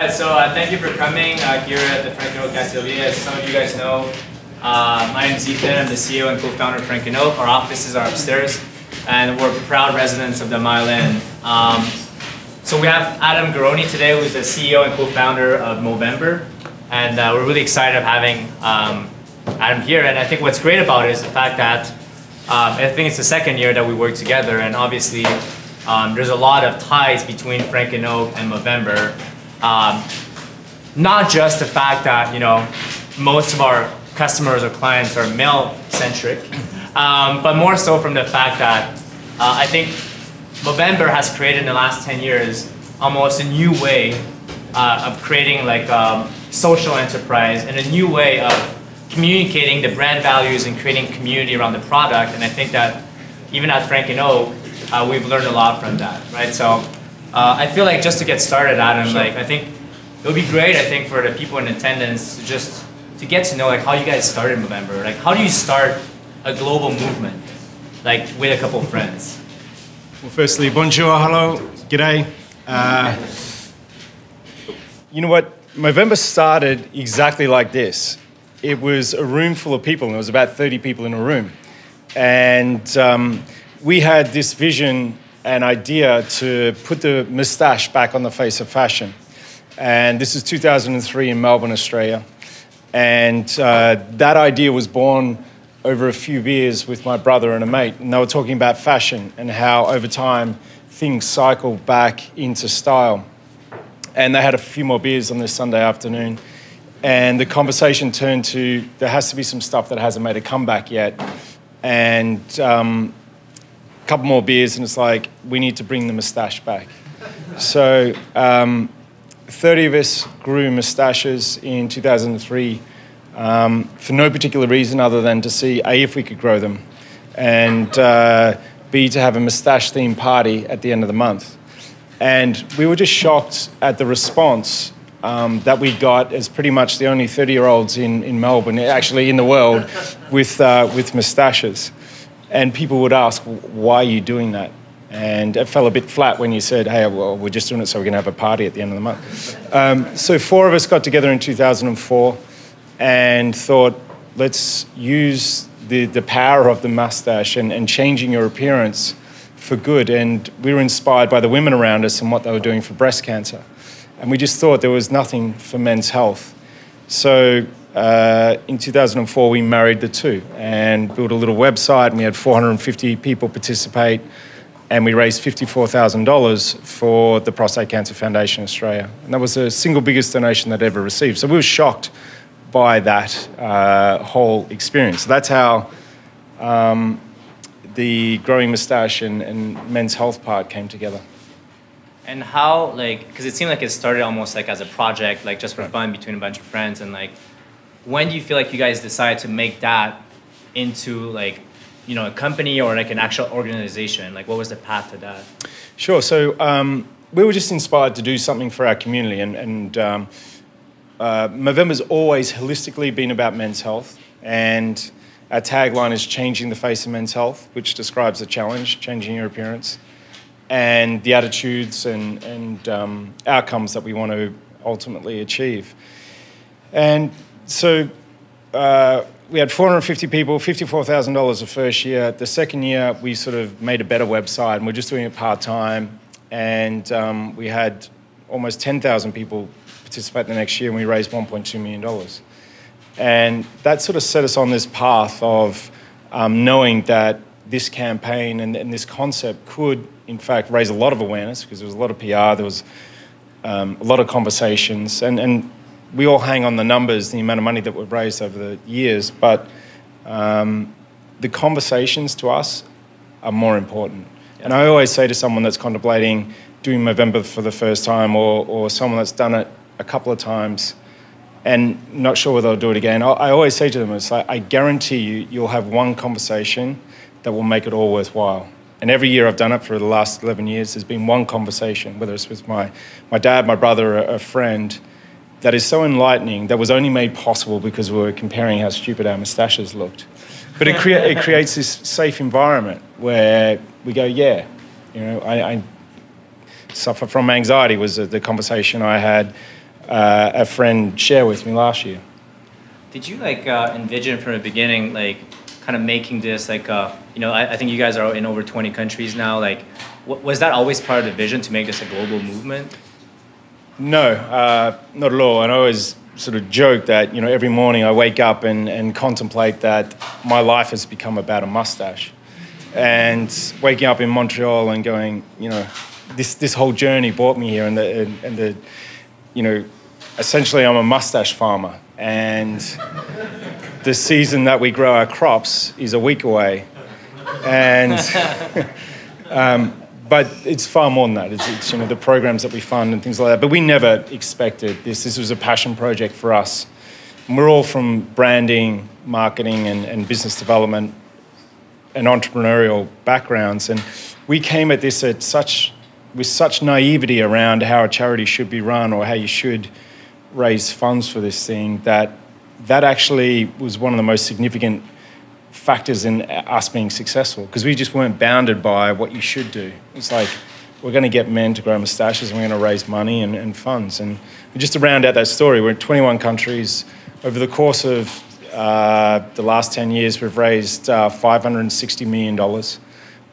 Thank you for coming here at the Montreal Atelier. As some of you guys know, my name is Ethan. I'm the CEO and co-founder of Frank & Oak. Our offices are upstairs, and we're proud residents of the Mile End. So we have Adam Garone today, who's the CEO and co-founder of Movember, and we're really excited of having Adam here. And I think what's great about it is the fact that I think it's the second year that we work together, and obviously there's a lot of ties between Frank & Oak and Movember. Not just the fact that, you know, most of our customers or clients are male-centric, but more so from the fact that I think Movember has created in the last 10 years almost a new way of creating like social enterprise and a new way of communicating the brand values and creating community around the product. And I think that even at Frank & Oak, we've learned a lot from that, right? So I feel like just to get started, Adam, Sure. like I think it would be great, I think, for the people in attendance to just to get to know like how you guys started Movember. Like how do you start a global movement, like with a couple of friends? Well, firstly, bonjour, hello, g'day. You know what? Movember started exactly like this. It was a room full of people, and there was about 30 people in a room. And we had this vision and idea to put the moustache back on the face of fashion. And this is 2003 in Melbourne, Australia. And that idea was born over a few beers with my brother and a mate. And they were talking about fashion and how over time things cycle back into style. And they had a few more beers on this Sunday afternoon. And the conversation turned to, there has to be some stuff that hasn't made a comeback yet. And couple more beers and it's like, we need to bring the moustache back. So 30 of us grew moustaches in 2003 for no particular reason other than to see A, if we could grow them, and B, to have a moustache themed party at the end of the month. And we were just shocked at the response that we got as pretty much the only 30-year-olds in Melbourne, actually in the world, with moustaches. And people would ask, why are you doing that? And it fell a bit flat when you said, hey, well, we're just doing it so we can have a party at the end of the month. So 4 of us got together in 2004 and thought, let's use the power of the mustache and changing your appearance for good. And we were inspired by the women around us and what they were doing for breast cancer. And we just thought there was nothing for men's health. So in 2004, we married the two and built a little website, and we had 450 people participate, and we raised $54,000 for the Prostate Cancer Foundation Australia. And that was the single biggest donation they'd ever received. So we were shocked by that whole experience. So that's how the growing moustache and men's health part came together. And how, like, because it seemed like it started almost like as a project, like just for fun between a bunch of friends, and like, when do you feel like you guys decided to make that into like, you know, a company or like an actual organization? Like what was the path to that? Sure, so we were just inspired to do something for our community, and Movember's always holistically been about men's health, and our tagline is changing the face of men's health, which describes the challenge, changing your appearance, and the attitudes and outcomes that we want to ultimately achieve. And so we had 450 people, $54,000 the first year. The second year, we sort of made a better website, and we're just doing it part-time. And we had almost 10,000 people participate the next year, and we raised $1.2 million. And that sort of set us on this path of knowing that this campaign and this concept could, in fact, raise a lot of awareness, because there was a lot of PR, there was a lot of conversations, and we all hang on the numbers, the amount of money that we've raised over the years, but the conversations to us are more important. Yeah. And I always say to someone that's contemplating doing Movember for the first time, or someone that's done it a couple of times and not sure whether they'll do it again, I always say to them, it's like, I guarantee you'll have one conversation that will make it all worthwhile. And every year I've done it for the last 11 years, there's been one conversation, whether it's with my dad, my brother, a friend, that is so enlightening, that was only made possible because we were comparing how stupid our moustaches looked. But it creates this safe environment where we go, yeah, you know, I suffer from anxiety was the conversation I had. a friend share with me last year. Did you like envision from the beginning, like kind of making this like, I think you guys are in over 20 countries now. Like, was that always part of the vision to make this a global movement? No, not at all. And I always sort of joke that, every morning I wake up and contemplate that my life has become about a mustache. And waking up in Montreal and going, this whole journey brought me here, and essentially I'm a mustache farmer, and the season that we grow our crops is a week away, and but it's far more than that. It's the programs that we fund and things like that. But we never expected this. This was a passion project for us. And we're all from branding, marketing, and business development and entrepreneurial backgrounds, and we came at this with such naivety around how a charity should be run or how you should raise funds for this thing that actually was one of the most significant factors in us being successful, because we just weren't bounded by what you should do. It's like, we're going to get men to grow moustaches and we're going to raise money and funds. And just to round out that story, we're in 21 countries. Over the course of the last 10 years, we've raised $560 million.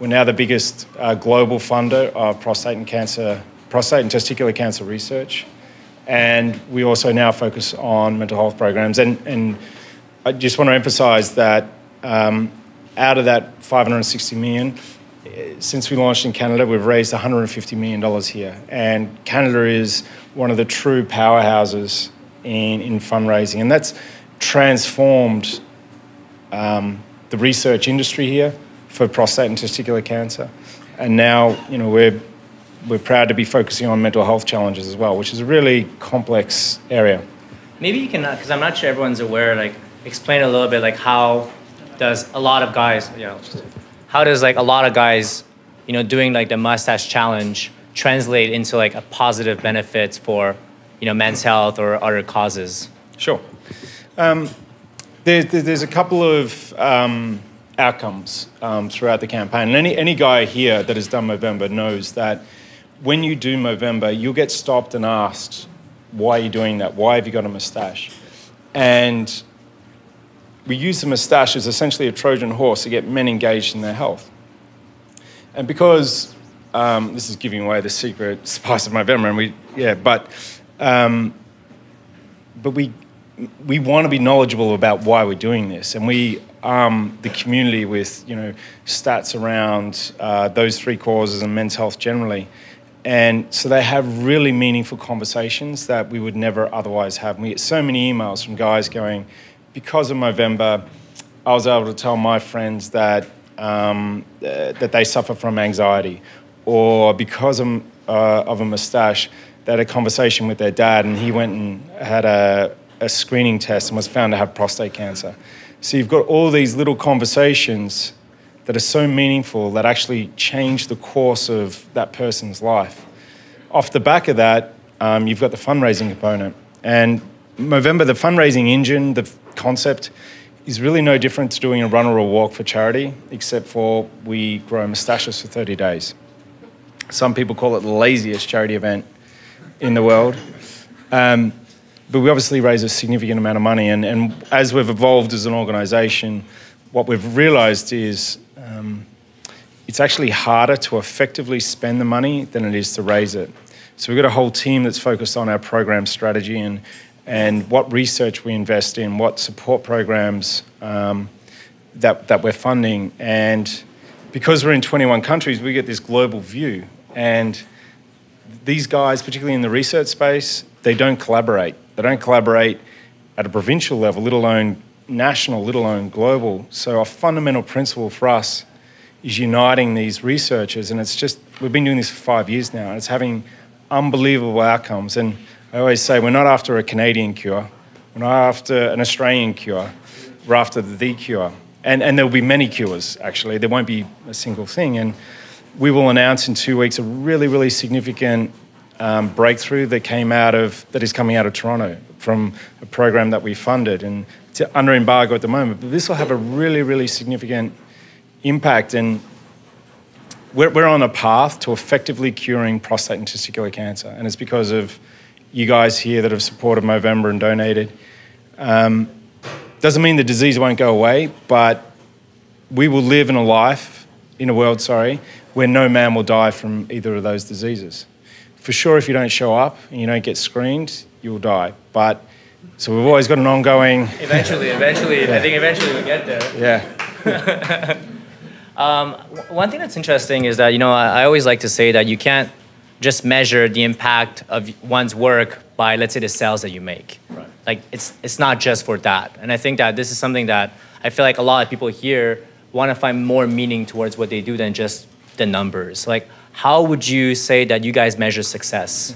We're now the biggest global funder of prostate and testicular cancer research. And we also now focus on mental health programs. And I just want to emphasize that out of that $560 million, since we launched in Canada, we've raised $150 million here. And Canada is one of the true powerhouses in fundraising. And that's transformed the research industry here for prostate and testicular cancer. And now, we're proud to be focusing on mental health challenges as well, which is a really complex area. Maybe you can, because I'm not sure everyone's aware, like explain a little bit, like how does a lot of guys, doing like the mustache challenge translate into like a positive benefits for, men's health or other causes? Sure. There's a couple of outcomes throughout the campaign. And any guy here that has done Movember knows that when you do Movember, you'll get stopped and asked, why are you doing that? Why have you got a moustache? And we use the moustache as essentially a Trojan horse to get men engaged in their health. And because this is giving away the secret spice of Movember, but we want to be knowledgeable about why we're doing this, and we arm the community with stats around those three causes and men's health generally, and so they have really meaningful conversations that we would never otherwise have. And we get so many emails from guys going, because of Movember, I was able to tell my friends that they suffer from anxiety, or because of a moustache, they had a conversation with their dad and he went and had a screening test and was found to have prostate cancer. So you've got all these little conversations that are so meaningful that actually change the course of that person's life. Off the back of that, you've got the fundraising component. And Movember, the fundraising engine, the concept, is really no different to doing a run or a walk for charity, except for we grow moustaches for 30 days. Some people call it the laziest charity event in the world. But we obviously raise a significant amount of money. And as we've evolved as an organisation, what we've realised is it's actually harder to effectively spend the money than it is to raise it. So we've got a whole team that's focused on our program strategy and what research we invest in, what support programs that we're funding. And because we're in 21 countries, we get this global view. And these guys, particularly in the research space, they don't collaborate. They don't collaborate at a provincial level, let alone national, let alone global. So a fundamental principle for us is uniting these researchers. And we've been doing this for 5 years now, and it's having unbelievable outcomes. And I always say, we're not after a Canadian cure. We're not after an Australian cure. We're after the cure. And there'll be many cures, actually. There won't be a single thing. And we will announce in 2 weeks a really, really significant breakthrough that is coming out of Toronto from a program that we funded, and it's under embargo at the moment. But this will have a really, really significant impact, and we're on a path to effectively curing prostate and testicular cancer, and it's because of you guys here that have supported Movember and donated. Doesn't mean the disease won't go away, but we will live in a world, where no man will die from either of those diseases. For sure, if you don't show up and you don't get screened, you will die. So we've always got an ongoing... Eventually, yeah. I think eventually we'll get there. Yeah. One thing that's interesting is that, I always like to say that you can't just measure the impact of one's work by, let's say, the sales that you make. Right. Like, it's not just for that. And I think that this is something that I feel like a lot of people here want to find more meaning towards what they do than just the numbers. Like, how would you say that you guys measure success?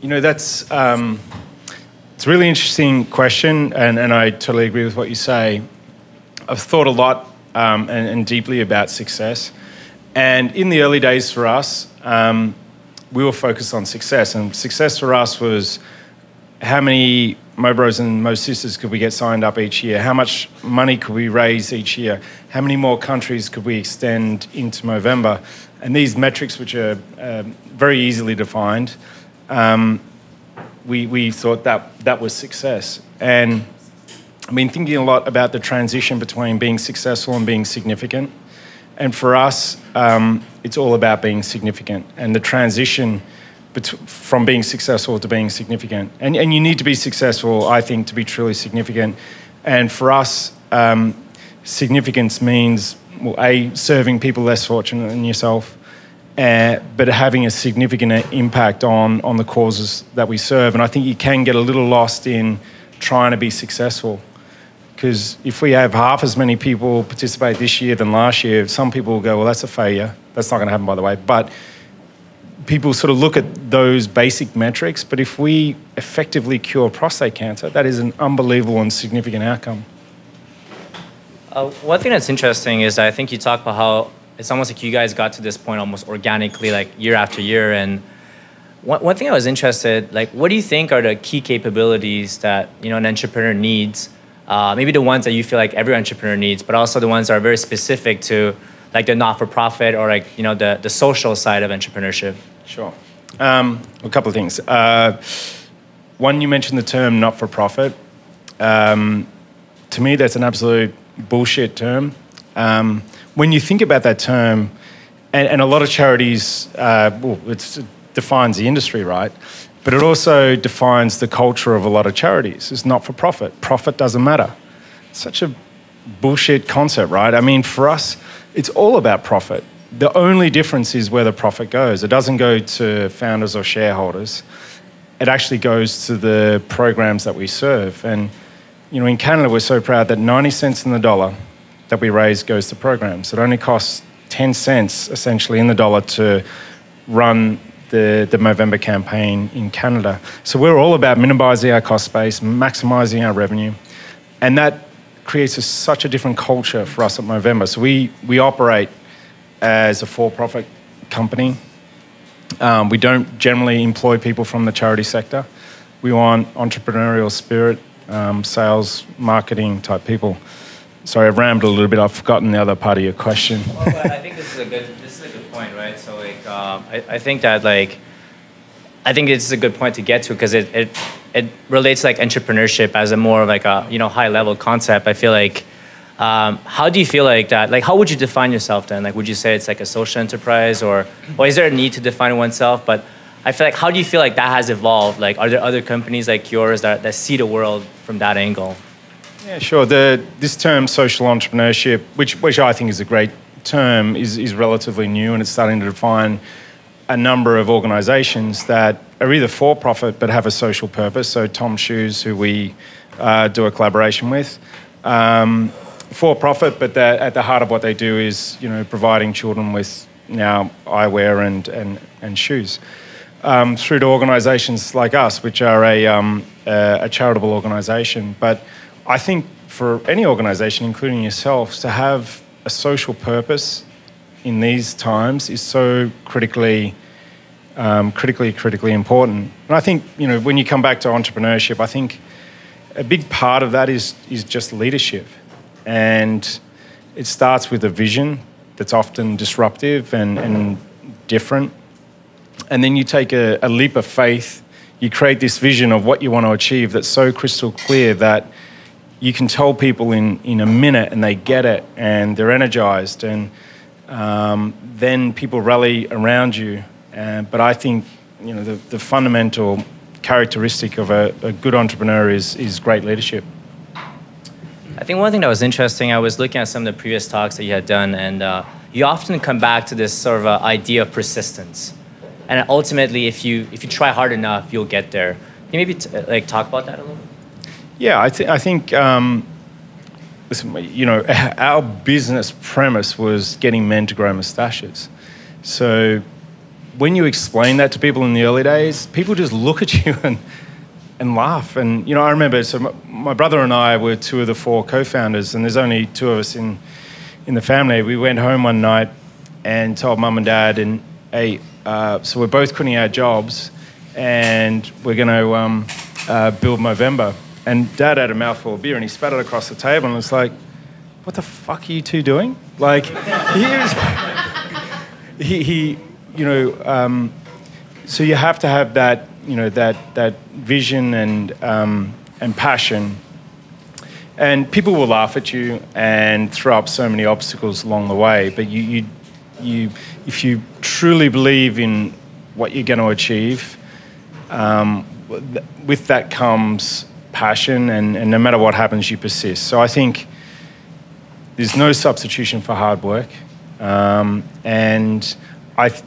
That's it's a really interesting question, and I totally agree with what you say. I've thought a lot and deeply about success. And in the early days for us, we were focused on success. And success for us was how many Mobros and Mo Sisters could we get signed up each year? How much money could we raise each year? How many more countries could we extend into Movember? And these metrics, which are very easily defined, we thought that was success. And I've been thinking a lot about the transition between being successful and being significant. And for us, it's all about being significant and the transition from being successful to being significant. And you need to be successful, I think, to be truly significant. And for us, significance means, well, A, serving people less fortunate than yourself, but having a significant impact on the causes that we serve. And I think you can get a little lost in trying to be successful. Because if we have half as many people participate this year than last year, some people will go, well, that's a failure. That's not going to happen, by the way. But people sort of look at those basic metrics. But if we effectively cure prostate cancer, that is an unbelievable and significant outcome. One thing that's interesting is I think you talk about how it's almost like you guys got to this point almost organically, like year after year. And one thing I was interested, like, what do you think are the key capabilities that, an entrepreneur needs? Maybe the ones that you feel like every entrepreneur needs, but also the ones that are very specific to like the not-for-profit or like, the social side of entrepreneurship. Sure. A couple of things. One, you mentioned the term not-for-profit. To me, that's an absolute bullshit term. When you think about that term, and a lot of charities, it defines the industry, right? But it also defines the culture of a lot of charities. It's not-for-profit. Profit doesn't matter. Such a bullshit concept, right? I mean, for us, it's all about profit. The only difference is where the profit goes. It doesn't go to founders or shareholders. It actually goes to the programs that we serve. And, in Canada, we're so proud that 90 cents in the dollar that we raise goes to programs. It only costs 10 cents, essentially, in the dollar to run the Movember campaign in Canada. So we're all about minimising our cost base, maximising our revenue, and that creates such a different culture for us at Movember. So we operate as a for-profit company. We don't generally employ people from the charity sector. We want entrepreneurial spirit, sales, marketing type people. Sorry, I've rambled a little bit. I've forgotten the other part of your question. Well, I think this is a good point, right? So, like, I think that, like, I think this is a good point to get to because it relates to, like, entrepreneurship as a more like a high level concept. I feel like, how do you feel like that? Like, how would you define yourself then? Like, would you say it's like a social enterprise, or is there a need to define oneself? But I feel like, how do you feel like that has evolved? Like, are there other companies like yours that see the world from that angle? Yeah, sure. This term social entrepreneurship, which I think is a great term, is relatively new, and it's starting to define a number of organisations that are either for-profit but have a social purpose. So Tom Shoes, who we do a collaboration with, for-profit, but at the heart of what they do is providing children with now eyewear and shoes. Through to organisations like us, which are a charitable organisation. But I think for any organisation, including yourselves, to have a social purpose in these times is so critically important. And I think, when you come back to entrepreneurship, I think a big part of that is just leadership. And it starts with a vision that's often disruptive and different. and then you take a leap of faith. You create this vision of what you want to achieve that's so crystal clear that you can tell people in a minute and they get it and they're energized, and then people rally around you. But I think, you know, the fundamental characteristic of a good entrepreneur is great leadership. I think one thing that was interesting, I was looking at some of the previous talks that you had done, and you often come back to this sort of idea of persistence. And ultimately, if you try hard enough, you'll get there. Can you maybe talk about that a little bit? Yeah, I think listen, you know, our business premise was getting men to grow mustaches. So when you explain that to people in the early days, people just look at you and laugh. And, you know, I remember, so my brother and I were two of the four co-founders, and there's only two of us in the family. We went home one night and told mum and dad, and hey, so we're both quitting our jobs and we're going to build Movember. And Dad had a mouthful of beer and he spat it across the table and was like, what the fuck are you two doing? Like, he you know, so you have to have that, you know, that vision and passion. And people will laugh at you and throw up so many obstacles along the way. But if you truly believe in what you're going to achieve, with that comes passion, and no matter what happens, you persist. So I think there's no substitution for hard work. And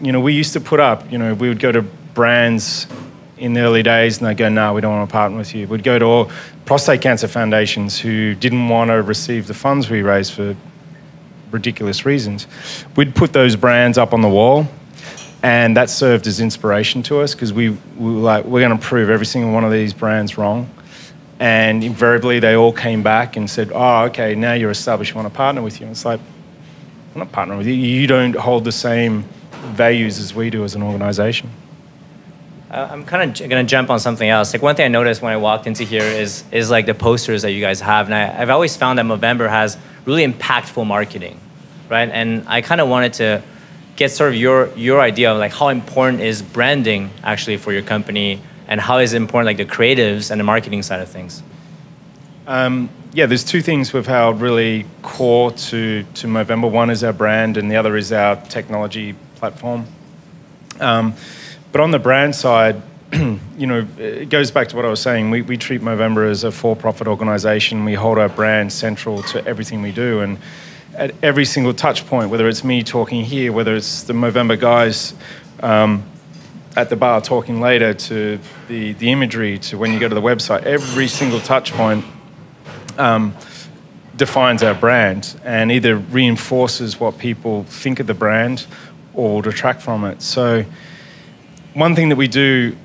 you know, we used to put up, you know, we would go to brands in the early days and they'd go, no, we don't want to partner with you. We'd go to all prostate cancer foundations who didn't want to receive the funds we raised for ridiculous reasons. We'd put those brands up on the wall, and that served as inspiration to us, because we were like, we're going to prove every single one of these brands wrong. And invariably, they all came back and said, oh, okay, now you're established, we want to partner with you. And it's like, I'm not partnering with you. You don't hold the same values as we do as an organization. I'm kind of going to jump on something else. Like, one thing I noticed when I walked into here is like the posters that you guys have. And I've always found that Movember has really impactful marketing, right? And I kind of wanted to get sort of your idea of like how important is branding actually for your company, and how is it important, like the creatives and the marketing side of things? Yeah, there's two things we've held really core to Movember. One is our brand, and the other is our technology platform. But on the brand side, you know, it goes back to what I was saying. We treat Movember as a for-profit organization. We hold our brand central to everything we do. And at every single touch point, whether it's me talking here, whether it's the Movember guys at the bar talking later, to the imagery, to when you go to the website, every single touch point defines our brand and either reinforces what people think of the brand or detract from it. So one thing that we do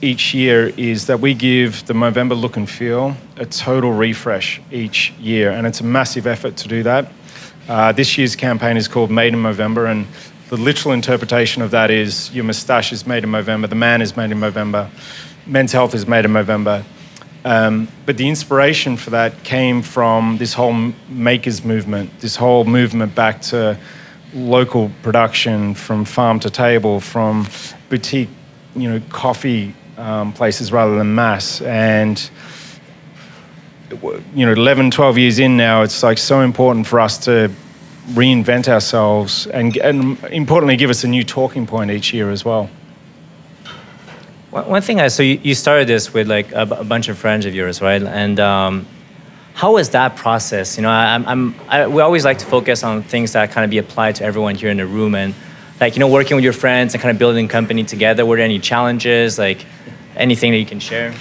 each year is that we give the Movember look and feel a total refresh each year, and it's a massive effort to do that. This year's campaign is called Made in Movember, and the literal interpretation of that is your moustache is made in Movember, the man is made in Movember, men's health is made in Movember. But the inspiration for that came from this whole makers movement, this whole movement back to local production, from farm to table, from boutique, you know, coffee places rather than mass. And, you know, 11, 12 years in now, it's like so important for us to reinvent ourselves and importantly, give us a new talking point each year as well. One thing, so you started this with like a bunch of friends of yours, right? And how was that process? You know, we always like to focus on things that kind of be applied to everyone here in the room, and like, you know, working with your friends and kind of building a company together. Were there any challenges, like anything that you can share?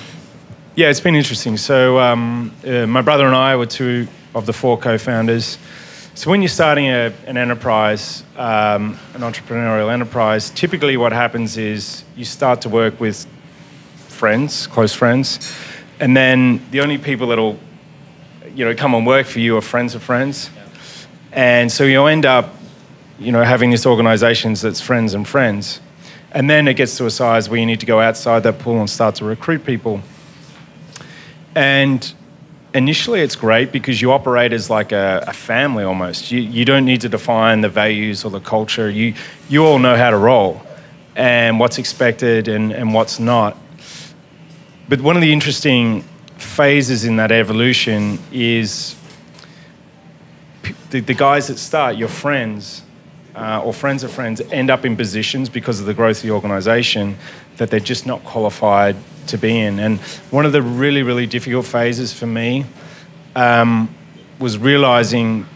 Yeah, it's been interesting. So my brother and I were two of the four co-founders. So when you're starting an enterprise, an entrepreneurial enterprise, typically what happens is you start to work with friends, close friends, and then the only people that'll, you know, come and work for you are friends of friends. Yeah. And so you end up, you know, having this organization that's friends and friends. And then it gets to a size where you need to go outside that pool and start to recruit people. And initially it's great because you operate as like a family almost. You don't need to define the values or the culture. You all know how to roll. and what's expected and what's not. But one of the interesting phases in that evolution is the guys that start, your friends, or friends of friends, end up in positions because of the growth of the organisation that they're just not qualified to be in. And one of the really, really difficult phases for me was realising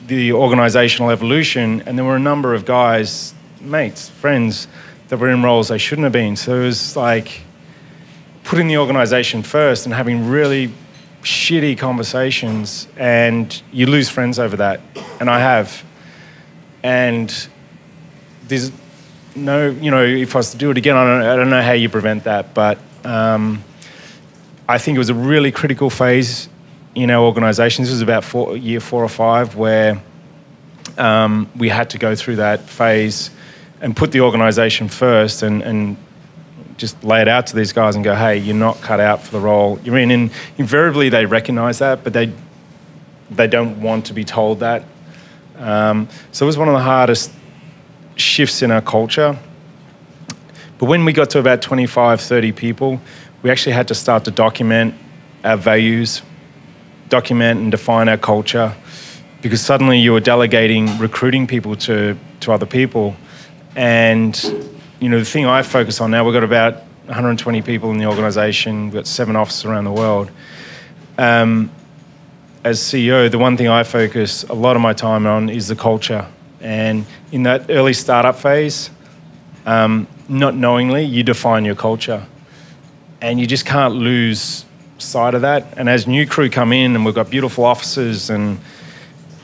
the organisational evolution, and there were a number of guys, mates, friends, that were in roles they shouldn't have been. So it was like putting the organisation first and having really shitty conversations, and you lose friends over that, and I have. And there's no, if I was to do it again, I don't know how you prevent that, but I think it was a really critical phase in our organisation. This was about year 4 or 5, where we had to go through that phase and put the organisation first and just lay it out to these guys and go, hey, you're not cut out for the role you're in. And invariably they recognise that, but they don't want to be told that. So it was one of the hardest shifts in our culture. But when we got to about 25, 30 people, we actually had to start to document our values, document and define our culture, because suddenly you were delegating recruiting people to other people. And the thing I focus on now, we've got about 120 people in the organisation, we've got 7 offices around the world. As CEO, the one thing I focus a lot of my time on is the culture. And in that early startup phase, not knowingly, you define your culture. And you just can't lose sight of that. And as new crew come in, and we've got beautiful offices, and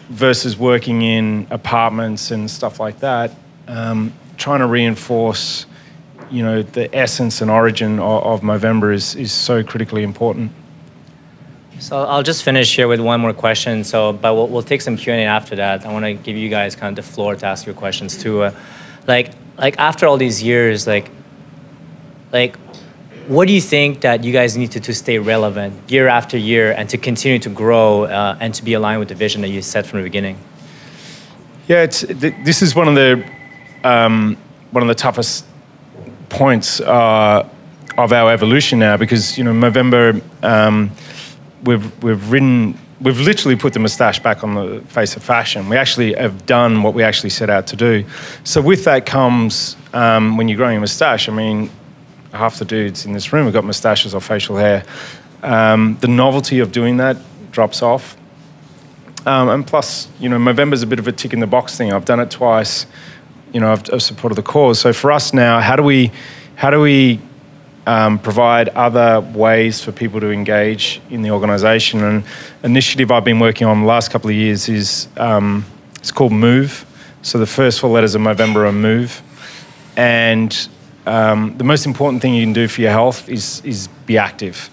versus working in apartments and stuff like that, trying to reinforce, the essence and origin of Movember is so critically important. So I'll just finish here with one more question. But we'll take some Q&A after that. I want to give you guys kind of the floor to ask your questions too. Like after all these years, like what do you think that you guys need to stay relevant year after year and to continue to grow and to be aligned with the vision that you set from the beginning? Yeah, this is one of the toughest points of our evolution now, because Movember. We've literally put the moustache back on the face of fashion. We actually have done what we actually set out to do. So with that comes, when you're growing a moustache, half the dudes in this room have got moustaches or facial hair. The novelty of doing that drops off. And plus, Movember's a bit of a tick in the box thing. I've done it twice. I've supported the cause. So for us now, how do we provide other ways for people to engage in the organisation? And initiative I've been working on the last couple of years is it's called Move. So the first 4 letters of Movember are Move. And the most important thing you can do for your health is be active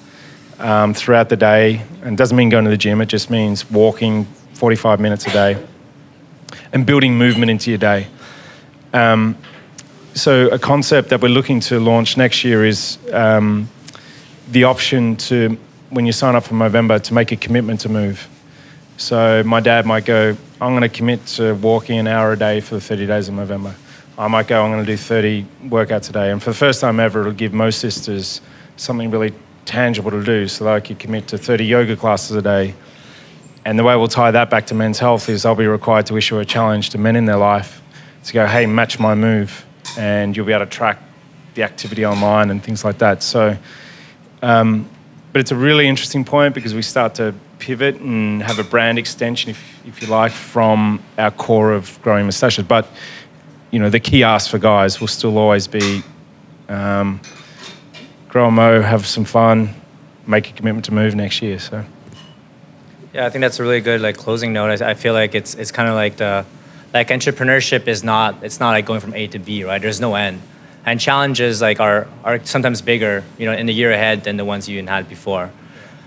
throughout the day. And it doesn't mean going to the gym, it just means walking 45 minutes a day and building movement into your day. So a concept that we're looking to launch next year is the option to, when you sign up for Movember, to make a commitment to move. So my dad might go, I'm going to commit to walking an hour a day for the 30 days of Movember. I might go, I'm going to do 30 workouts a day. And for the first time ever, it'll give most sisters something really tangible to do, so that I could commit to 30 yoga classes a day. And the way we'll tie that back to men's health is I'll be required to issue a challenge to men in their life to go, hey, match my move. And you'll be able to track the activity online and things like that. So, but it's a really interesting point, because we start to pivot and have a brand extension, if you like, from our core of growing moustaches. But, the key ask for guys will still always be grow a mo, have some fun, make a commitment to move next year. So, yeah, I think that's a really good closing note. I feel like it's kind of like entrepreneurship is not, it's not like going from A to B, right? There's no end. And challenges are sometimes bigger, in the year ahead than the ones you had before.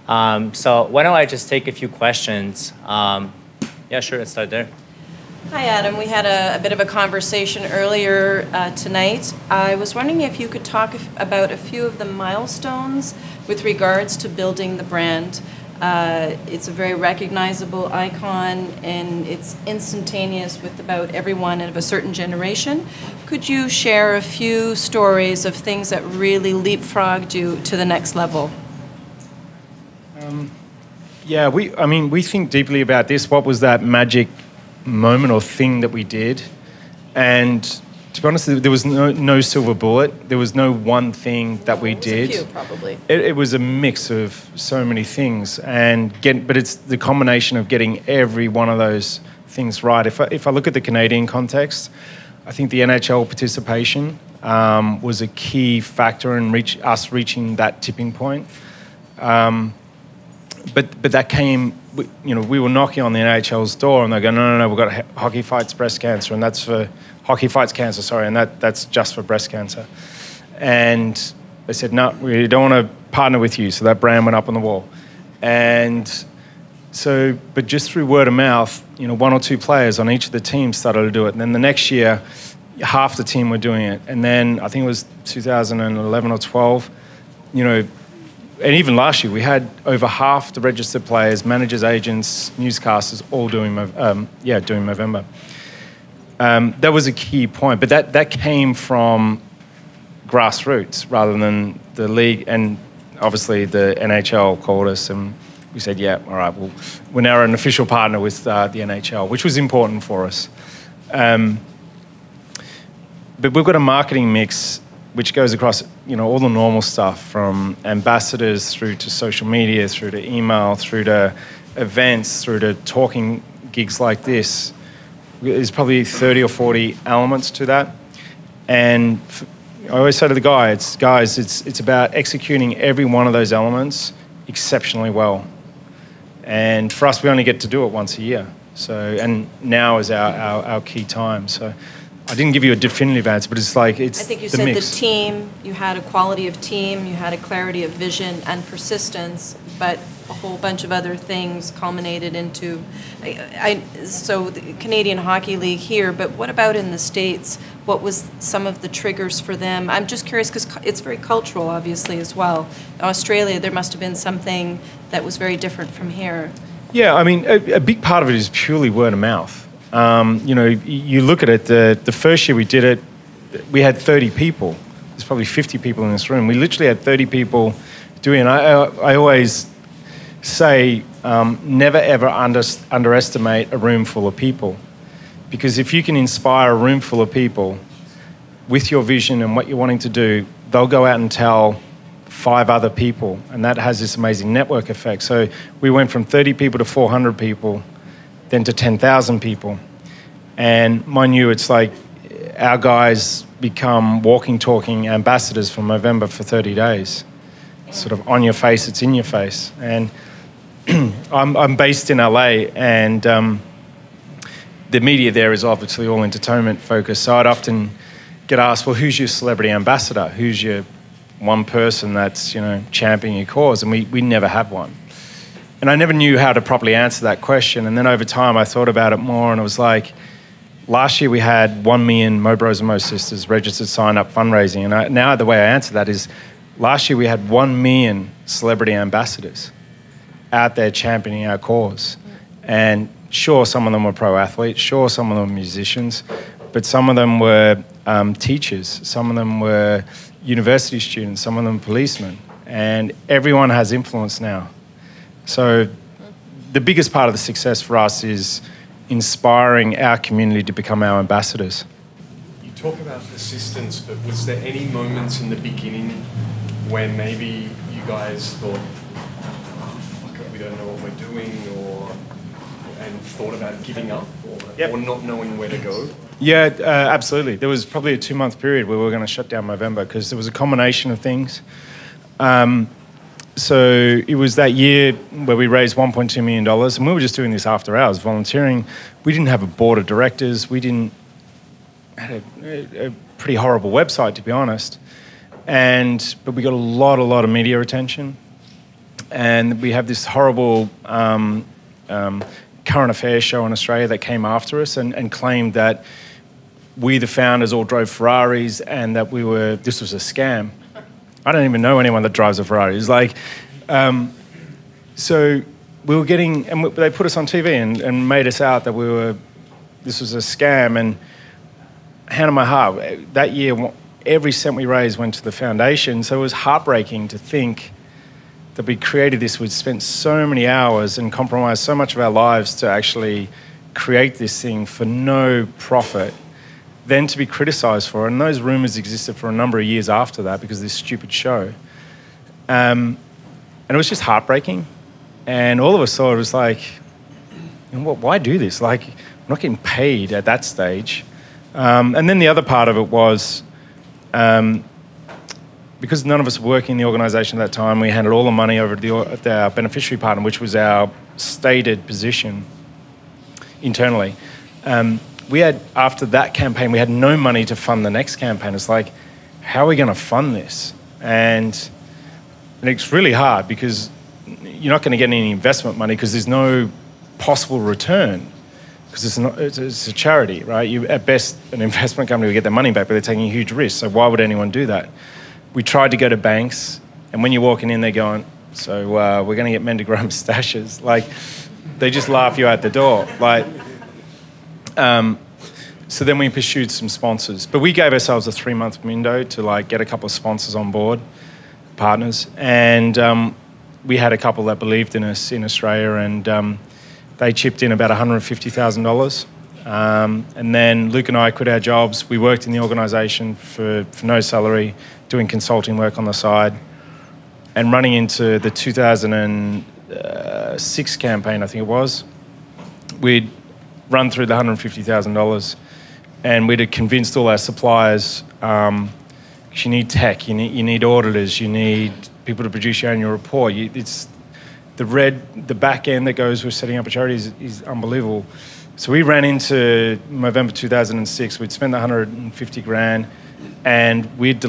So why don't I just take a few questions? Yeah, sure, let's start there. Hi, Adam. We had a bit of a conversation earlier tonight. I was wondering if you could talk about a few of the milestones with regards to building the brand. It's a very recognizable icon, and it's instantaneous with about everyone of a certain generation. Could you share a few stories of things that really leapfrogged you to the next level? Yeah, we think deeply about this. What was that magic moment or thing that we did? And to be honest, there was no silver bullet. There was no one thing that we did. A few, probably. It was a mix of so many things, but it's the combination of getting every one of those things right. If I look at the Canadian context, I think the NHL participation was a key factor in us reaching that tipping point. But that came, we were knocking on the NHL's door, and they go, no, we've got Hockey Fights Breast Cancer, and that's for Hockey Fights Cancer, sorry, and that's just for breast cancer. And they said, no, we don't want to partner with you. So that brand went up on the wall. And so, but just through word of mouth, one or two players on each of the teams started to do it. And then the next year, half the team were doing it. And then I think it was 2011 or 12, and even last year, we had over half the registered players, managers, agents, newscasters, all doing Movember. That was a key point, but that came from grassroots rather than the league. And obviously, the NHL called us, and we said, "Yeah, all right. Well, we're now an official partner with the NHL," which was important for us. But we've got a marketing mix which goes across, all the normal stuff, from ambassadors through to social media, through to email, through to events, through to talking gigs like this. There's probably 30 or 40 elements to that. And I always say to the guys, it's about executing every one of those elements exceptionally well. And for us, we only get to do it once a year. And now is our key time. So I didn't give you a definitive answer, but it's like it's the mix. I think you said the team, you had a quality of team, you had a clarity of vision and persistence, but a whole bunch of other things culminated into, so the Canadian Hockey League here, but what about in the States? What was some of the triggers for them? I'm just curious because it's very cultural, obviously, as well. In Australia, there must have been something that was very different from here. Yeah, I mean, a big part of it is purely word of mouth. You look at it, the first year we did it, we had 30 people. There's probably 50 people in this room. We literally had 30 people doing it. I always say, never ever underestimate a room full of people. Because if you can inspire a room full of people with your vision and what you're wanting to do, they'll go out and tell 5 other people. And that has this amazing network effect. So we went from 30 people to 400 people, then to 10,000 people. And mind you, it's like our guys become walking, talking ambassadors for Movember for 30 days. Sort of on your face, it's in your face. And I'm based in LA, and the media there is obviously all entertainment focused. So I'd often get asked, well, who's your celebrity ambassador? Who's your one person that's, championing your cause? And we never have one. And I never knew how to properly answer that question. And then over time, I thought about it more, and it was like, last year we had 1 million Mo Bros and Mo Sisters registered sign-up fundraising. And now the way I answer that is, last year we had 1 million celebrity ambassadors out there championing our cause. And sure, some of them were pro athletes, sure, some of them were musicians, but some of them were teachers, some of them were university students, some of them policemen. And everyone has influence now. So the biggest part of the success for us is inspiring our community to become our ambassadors. You talk about persistence, but was there any moments in the beginning when maybe you guys thought, oh, fuck it, we don't know what we're doing, and thought about giving up or not knowing where to go? Yeah, absolutely. There was probably a 2-month period where we were going to shut down Movember because there was a combination of things. So it was that year where we raised $1.2 million, and we were just doing this after hours, volunteering. We didn't have a board of directors. We had a pretty horrible website, to be honest. But we got a lot of media attention. And we have this horrible current affairs show in Australia that came after us and claimed that we, the founders, all drove Ferraris and that this was a scam. I don't even know anyone that drives a Ferrari. It's like, So we were getting, and they put us on TV and made us out that this was a scam. And hand on my heart, that year, every cent we raised went to the foundation. So it was heartbreaking to think that we created this. We'd spent so many hours and compromised so much of our lives to actually create this thing for no profit, then to be criticized for it. And those rumors existed for a number of years after that because of this stupid show. And it was just heartbreaking. And all of us thought it was like, you know, why do this? Like, I'm not getting paid at that stage. And then the other part of it was, because none of us were working in the organisation at that time, we handed all the money over to our beneficiary partner, which was our stated position internally. We had, after that campaign, we had no money to fund the next campaign. It's like, how are we going to fund this? And it's really hard because you're not going to get any investment money because there's no possible return because it's a charity, right? You, at best, an investment company will get their money back, but they're taking a huge risk. So why would anyone do that? We tried to go to banks, and when you're walking in, they're going, so we're going to get men to grow moustaches. Like, they just laugh you out the door. Like, so then we pursued some sponsors, but we gave ourselves a 3-month window to like get a couple of sponsors on board, partners, and we had a couple that believed in us in Australia, and they chipped in about $150,000. And then Luke and I quit our jobs. We worked in the organisation for no salary, doing consulting work on the side, and running into the 2006 campaign, I think it was. We'd run through the $150,000, and we'd have convinced all our suppliers, because you need tech, you need auditors, you need people to produce your annual report. It's the back end that goes with setting up a charity is unbelievable. So we ran into Movember 2006. We'd spent $150,000, and we'd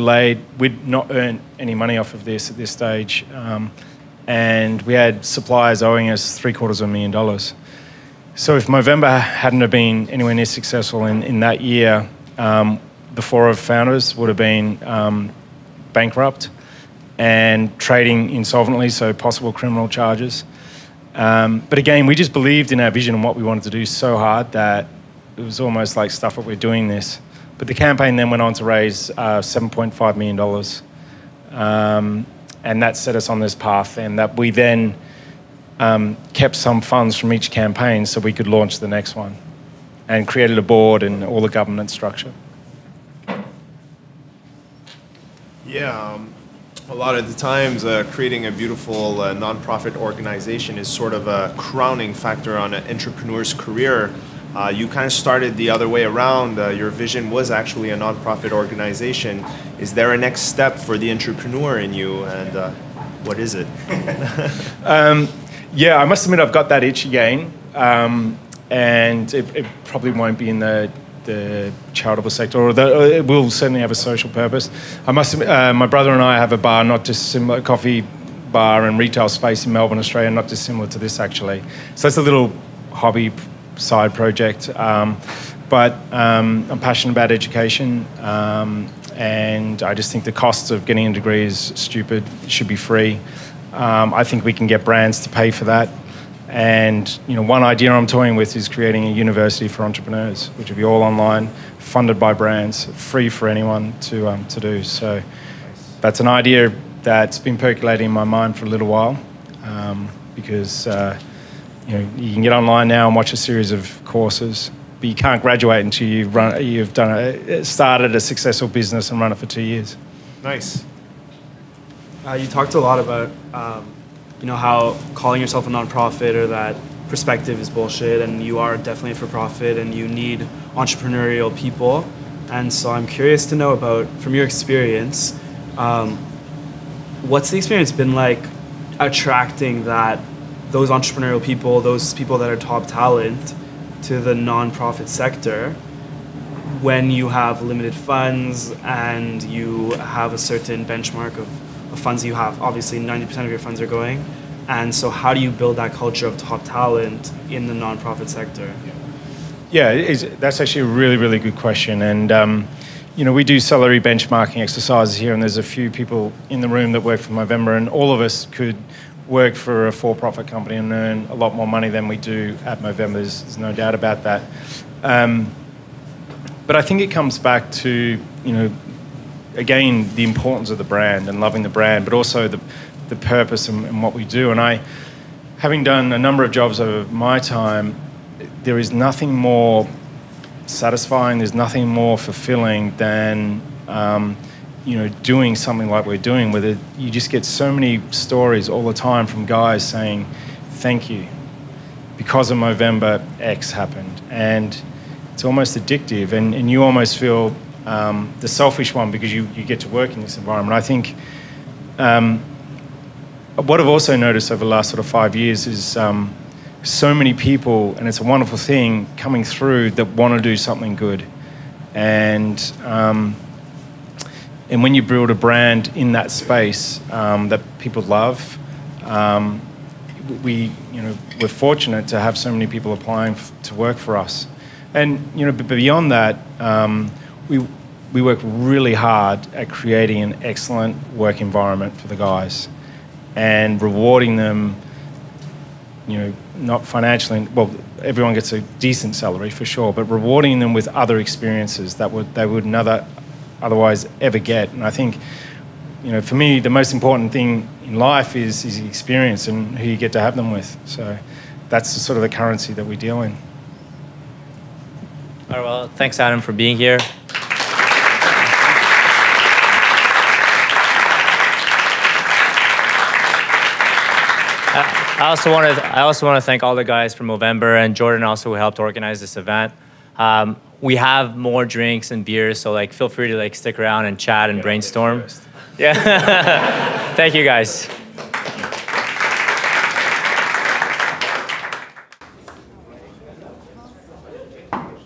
not earned any money off of this at this stage, and we had suppliers owing us $750,000. So if Movember hadn't have been anywhere near successful in that year, the 4 founders would have been bankrupt and trading insolvently, so possible criminal charges. But again, we just believed in our vision and what we wanted to do so hard that it was almost like, stuff it, we're doing this. But the campaign then went on to raise $7.5 million. And that set us on this path, and that we then kept some funds from each campaign so we could launch the next one, and created a board and all the governance structure. Yeah. A lot of the times, creating a beautiful nonprofit organization is sort of a crowning factor on an entrepreneur's career. You kind of started the other way around. Your vision was actually a nonprofit organization. Is there a next step for the entrepreneur in you, and what is it? Yeah, I must admit I've got that itch again, and it probably won't be in the charitable sector, or it will certainly have a social purpose. I must admit, my brother and I have a bar, not dissimilar, coffee bar and retail space in Melbourne, Australia, not dissimilar to this actually. So it's a little hobby side project, but I'm passionate about education, and I just think the cost of getting a degree is stupid. It should be free. I think we can get brands to pay for that. And one idea I'm toying with is creating a university for entrepreneurs, which will be all online, funded by brands, free for anyone to do. So that's an idea that's been percolating in my mind for a little while, because you can get online now and watch a series of courses, but you can't graduate until you've started a successful business and run it for 2 years. Nice. You talked a lot about how calling yourself a nonprofit or that perspective is bullshit, and you are definitely a for-profit and you need entrepreneurial people. And so I'm curious to know about, from your experience, what's the experience been like attracting those entrepreneurial people, those people that are top talent, to the nonprofit sector when you have limited funds and you have a certain benchmark of funds you have? Obviously 90% of your funds are going, and so how do you build that culture of top talent in the nonprofit sector? Yeah, that's actually a really, really good question. And we do salary benchmarking exercises here, and there's a few people in the room that work for Movember, and all of us could work for a for-profit company and earn a lot more money than we do at Movember. There's no doubt about that. But I think it comes back to, again, the importance of the brand and loving the brand, but also the purpose and what we do. And having done a number of jobs over my time, there is nothing more satisfying, there's nothing more fulfilling than doing something like we're doing with it. You just get so many stories all the time from guys saying, thank you, because of Movember, X happened. And it's almost addictive, and you almost feel the selfish one because you get to work in this environment. I think what I've also noticed over the last sort of 5 years is so many people, and it's a wonderful thing, coming through that want to do something good. And when you build a brand in that space that people love, we're fortunate to have so many people applying to work for us. And but beyond that, we work really hard at creating an excellent work environment for the guys and rewarding them, not financially, well, everyone gets a decent salary for sure, but rewarding them with other experiences that they would never otherwise ever get. And I think, for me, the most important thing in life is the experience and who you get to have them with. So that's the sort of the currency that we deal in. All right, well, thanks, Adam, for being here. I also want to thank all the guys from Movember and Jordan also who helped organize this event. We have more drinks and beers, so feel free to stick around and chat and brainstorm. Yeah. Thank you, guys.